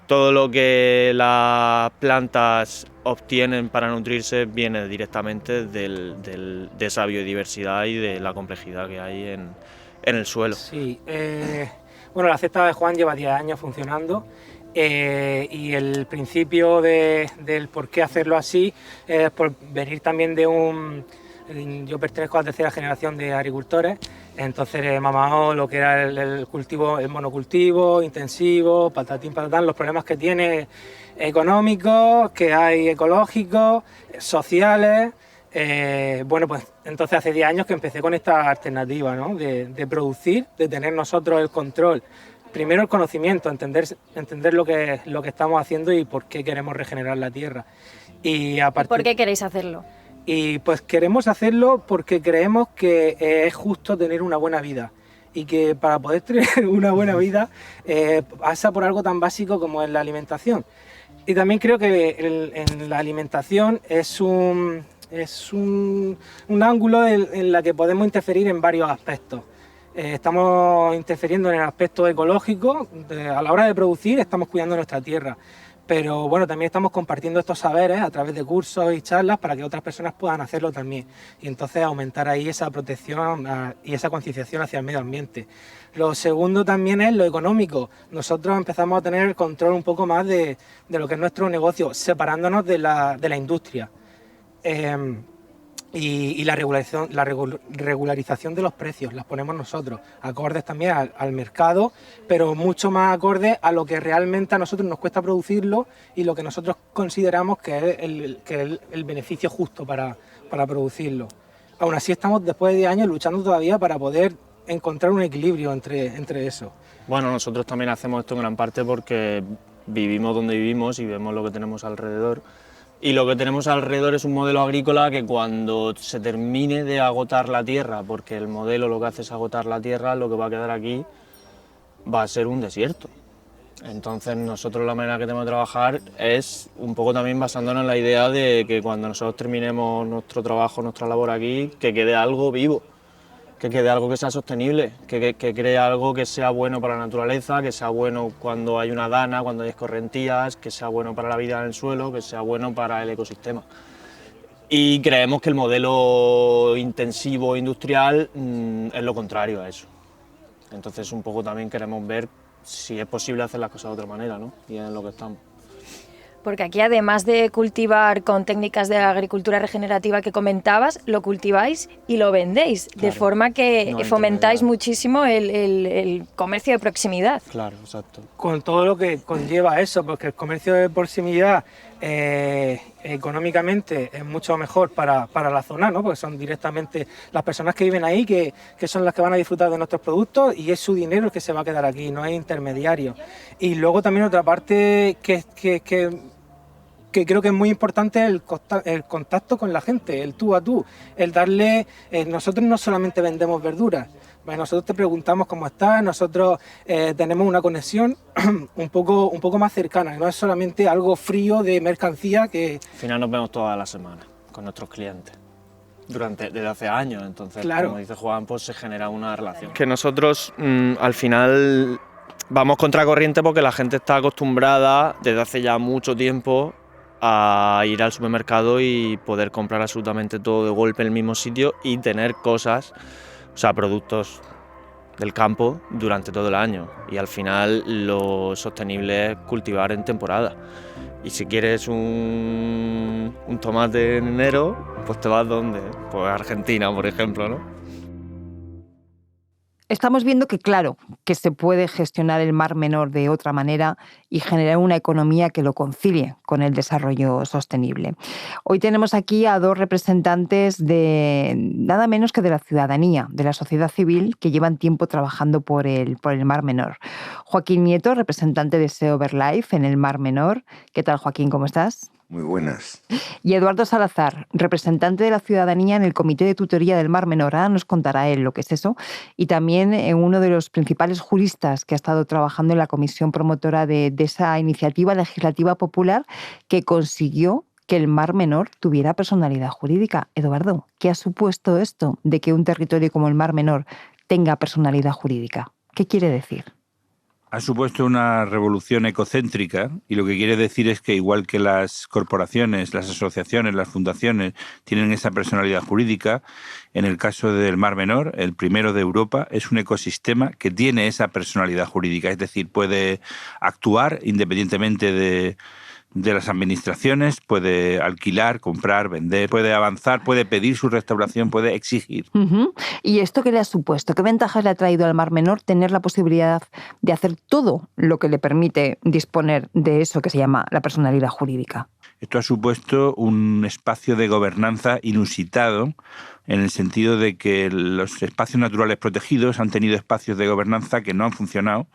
Todo lo que las plantas obtienen para nutrirse viene directamente de esa biodiversidad y de la complejidad que hay en el suelo. Sí, bueno, la cesta de Juan lleva 10 años funcionando. Y el principio del por qué hacerlo así es por venir también yo pertenezco a la tercera generación de agricultores, entonces he mamado lo que era el cultivo, el monocultivo intensivo, patatín, patatán, los problemas que tiene económicos, que hay ecológicos, sociales. Bueno, pues entonces hace 10 años que empecé con esta alternativa, ¿no? de producir, de tener nosotros el control. Primero el conocimiento, entender lo que estamos haciendo y por qué queremos regenerar la tierra. ¿Y por qué queréis hacerlo? Y pues queremos hacerlo porque creemos que es justo tener una buena vida y que para poder tener una buena vida pasa por algo tan básico como es la alimentación. Y también creo que en la alimentación es un ángulo en la que podemos interferir en varios aspectos. Estamos interfiriendo en el aspecto ecológico, a la hora de producir estamos cuidando nuestra tierra, pero bueno, también estamos compartiendo estos saberes a través de cursos y charlas para que otras personas puedan hacerlo también y entonces aumentar ahí esa protección y esa concienciación hacia el medio ambiente. Lo segundo también es lo económico. Nosotros empezamos a tener el control un poco más de lo que es nuestro negocio, separándonos de la industria. Y la regularización de los precios las ponemos nosotros, acordes también al mercado, pero mucho más acordes a lo que realmente a nosotros nos cuesta producirlo y lo que nosotros consideramos que es el beneficio justo para producirlo. Aún así estamos después de 10 años luchando todavía para poder encontrar un equilibrio entre eso. Bueno, nosotros también hacemos esto en gran parte porque vivimos donde vivimos y vemos lo que tenemos alrededor. Y lo que tenemos alrededor es un modelo agrícola que cuando se termine de agotar la tierra, porque el modelo lo que hace es agotar la tierra, lo que va a quedar aquí va a ser un desierto. Entonces nosotros la manera que tenemos de trabajar es un poco también basándonos en la idea de que cuando nosotros terminemos nuestro trabajo, nuestra labor aquí, que quede algo vivo, que quede algo que sea sostenible, que cree algo que sea bueno para la naturaleza, que sea bueno cuando hay una dana, cuando hay escorrentías, que sea bueno para la vida en el suelo, que sea bueno para el ecosistema. Y creemos que el modelo intensivo industrial es lo contrario a eso. Entonces un poco también queremos ver si es posible hacer las cosas de otra manera, ¿no? Y es en lo que estamos. Porque aquí, además de cultivar con técnicas de agricultura regenerativa que comentabas, lo cultiváis y lo vendéis, claro, de forma que fomentáis muchísimo el comercio de proximidad. Claro, exacto. Con todo lo que conlleva eso, porque el comercio de proximidad económicamente es mucho mejor para la zona, ¿no? Porque son directamente las personas que viven ahí que son las que van a disfrutar de nuestros productos y es su dinero el que se va a quedar aquí, no hay intermediarios. Y luego también otra parte que creo que es muy importante el contacto con la gente, el tú a tú, el darle... nosotros no solamente vendemos verduras, nosotros te preguntamos cómo estás, nosotros tenemos una conexión un poco más cercana, no es solamente algo frío de mercancía que... Al final nos vemos todas las semanas con nuestros clientes, desde hace años, entonces, claro, como dice Juan, pues se genera una relación. Que nosotros al final vamos contracorriente porque la gente está acostumbrada desde hace ya mucho tiempo a ir al supermercado y poder comprar absolutamente todo de golpe en el mismo sitio y tener cosas, o sea, productos del campo durante todo el año. Y al final lo sostenible es cultivar en temporada. Y si quieres un tomate en enero, pues te vas ¿dónde? Pues a Argentina, por ejemplo, ¿no? Estamos viendo que, claro, que se puede gestionar el Mar Menor de otra manera y generar una economía que lo concilie con el desarrollo sostenible. Hoy tenemos aquí a 2 representantes de nada menos que de la ciudadanía, de la sociedad civil, que llevan tiempo trabajando por el Mar Menor. Joaquín Nieto, representante de Sea Over Life en el Mar Menor. ¿Qué tal, Joaquín? ¿Cómo estás? Muy buenas. Y Eduardo Salazar, representante de la ciudadanía en el Comité de Tutoría del Mar Menor. Ahora nos contará él lo que es eso. Y también uno de los principales juristas que ha estado trabajando en la comisión promotora de esa iniciativa legislativa popular que consiguió que el Mar Menor tuviera personalidad jurídica. Eduardo, ¿qué ha supuesto esto de que un territorio como el Mar Menor tenga personalidad jurídica? ¿Qué quiere decir? Ha supuesto una revolución ecocéntrica y lo que quiere decir es que igual que las corporaciones, las asociaciones, las fundaciones tienen esa personalidad jurídica, en el caso del Mar Menor, el primero de Europa, es un ecosistema que tiene esa personalidad jurídica, es decir, puede actuar independientemente de las administraciones, puede alquilar, comprar, vender, puede avanzar, puede pedir su restauración, puede exigir. ¿Y esto qué le ha supuesto? ¿Qué ventajas le ha traído al Mar Menor tener la posibilidad de hacer todo lo que le permite disponer de eso que se llama la personalidad jurídica? Esto ha supuesto un espacio de gobernanza inusitado, en el sentido de que los espacios naturales protegidos han tenido espacios de gobernanza que no han funcionado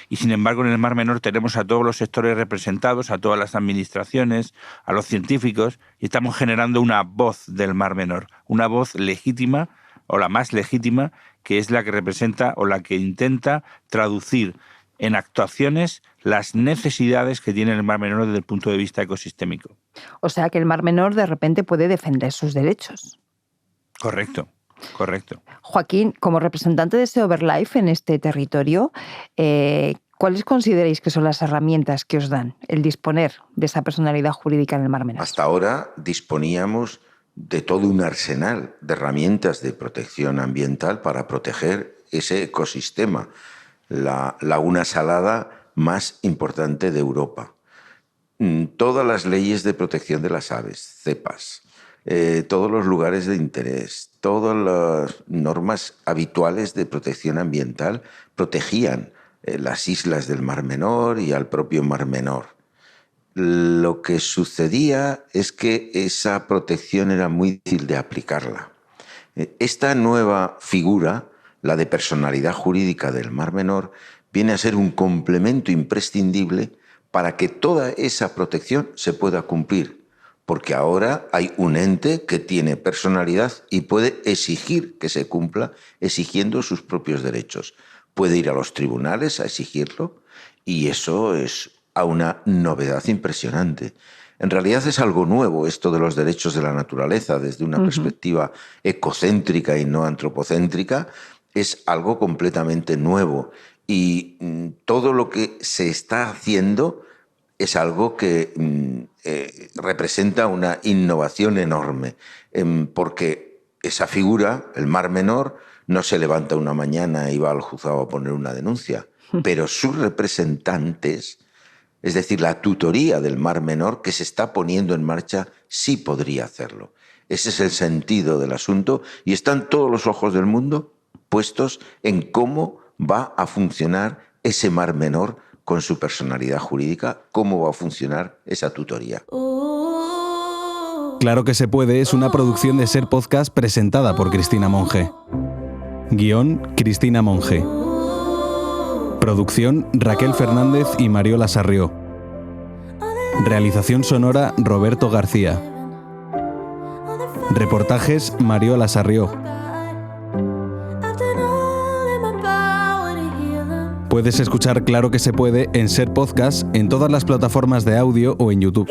y, sin embargo, en el Mar Menor tenemos a todos los sectores representados, a todas las administraciones, a los científicos, y estamos generando una voz del Mar Menor, una voz legítima o la más legítima, que es la que representa o la que intenta traducir en actuaciones las necesidades que tiene el Mar Menor desde el punto de vista ecosistémico. O sea que el Mar Menor de repente puede defender sus derechos. Correcto. Joaquín, como representante de Sea Over Life en este territorio, ¿cuáles consideráis que son las herramientas que os dan el disponer de esa personalidad jurídica en el Mar Menor? Hasta ahora disponíamos de todo un arsenal de herramientas de protección ambiental para proteger ese ecosistema, la laguna salada más importante de Europa. Todas las leyes de protección de las aves, CEPAS, todos los lugares de interés, todas las normas habituales de protección ambiental protegían las islas del Mar Menor y al propio Mar Menor. Lo que sucedía es que esa protección era muy difícil de aplicarla. Esta nueva figura, la de personalidad jurídica del Mar Menor, viene a ser un complemento imprescindible para que toda esa protección se pueda cumplir, porque ahora hay un ente que tiene personalidad y puede exigir que se cumpla, exigiendo sus propios derechos. Puede ir a los tribunales a exigirlo y eso es una novedad impresionante. En realidad es algo nuevo esto de los derechos de la naturaleza desde una perspectiva ecocéntrica y no antropocéntrica. Es algo completamente nuevo y todo lo que se está haciendo es algo que representa una innovación enorme, porque esa figura, el Mar Menor, no se levanta una mañana y va al juzgado a poner una denuncia, pero sus representantes, es decir, la tutoría del Mar Menor que se está poniendo en marcha, sí podría hacerlo. Ese es el sentido del asunto y están todos los ojos del mundo puestos en cómo va a funcionar ese Mar Menor con su personalidad jurídica, cómo va a funcionar esa tutoría. Claro que se puede es una producción de Ser Podcast presentada por Cristina Monge. Guión, Cristina Monge. Producción, Raquel Fernández y Mariola Sarrió. Realización sonora, Roberto García. Reportajes, Mariola Sarrió. Puedes escuchar Claro que se puede en Ser Podcast en todas las plataformas de audio o en YouTube.